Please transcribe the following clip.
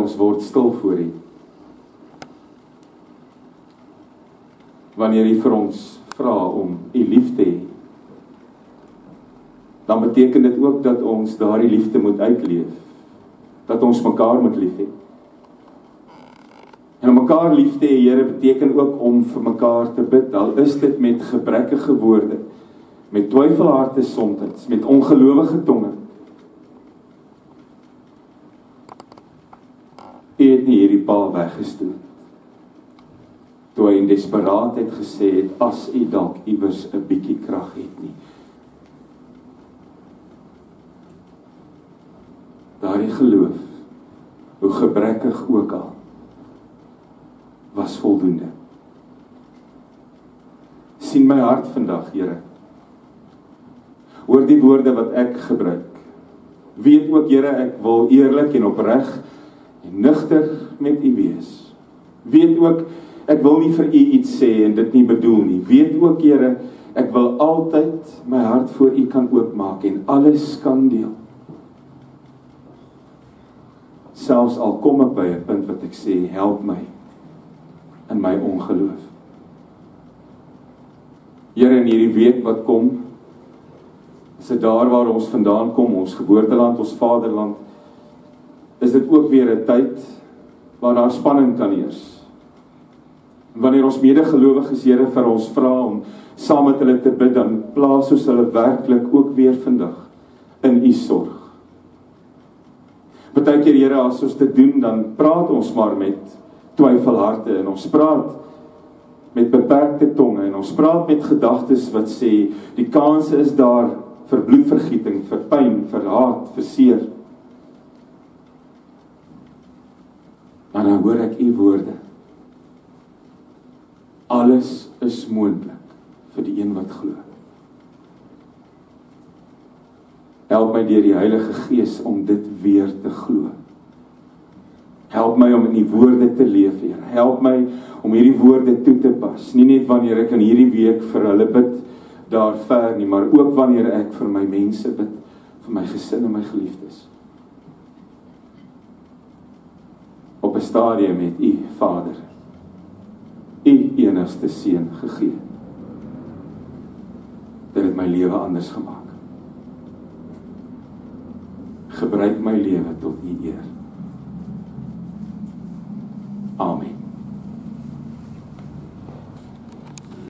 ons word stil voor U. Wanneer U vir ons vra om U lief te hê, dan beteken dit ook dat ons daardie liefde moet uitleef, dat ons mekaar moet lief hê. En om mekaar lief te hê, Here, beteken ook om vir mekaar te bid, al is dit met gebrekkige woorde, met twyfelharte soms, met ongelowige tonge. U het nie hierdie pa weggestoot, toe hy in desperaatheid gesê het, as U dalk iewers 'n bietjie krag het nie. Daardie geloof, hoe gebrekkig ook al, was voldoende. Sien my hart vandag, Here. Hoor die woorde wat ek gebruik. Weet ook, Here, ek wil eerlik en opreg en nugter met U wees. Weet ook, ek wil nie vir U iets sê en dit nie bedoel nie. Weet ook, Here, ek wil altyd my hart voor U kan oopmaak en alles kan deel. Selfs al kom ek by 'n punt wat ek sê, help my in my ongeloof. Here, in hierdie week wat kom, is dit daar waar ons vandaan kom, ons geboorteland, ons vaderland, is dit ook weer 'n tyd waar daar spanning kan heers. Wanneer ons medegelowiges, Here, vir ons vra om saam met hulle te bid, dan plaas ons hulle werklik ook weer vandag in U sorg. Partykeer, Here, as ons dit doen, dan praat ons maar met twyfelharte en ons praat met beperkte tonge en ons praat met gedagtes wat sê, die kanse is daar vir bloedvergieting, vir pyn, vir haat, vir seer. Maar dan hoor ek U woorde. Alles is moontlik vir die een wat glo. Help my deur die Heilige Gees om dit weer te glo. Help my om in die woorde te leef, Here. Help my om hierdie woorde toe te pas. Nie net wanneer ek in hierdie week vir hulle bid daar ver nie, maar ook wanneer ek vir my mense bid, vir my gesin en my geliefdes. Op 'n stadium het U, Vader, U enigste seun gegee. Dit het my lewe anders gemaak. Gebruik my lewe tot U eer. Amen.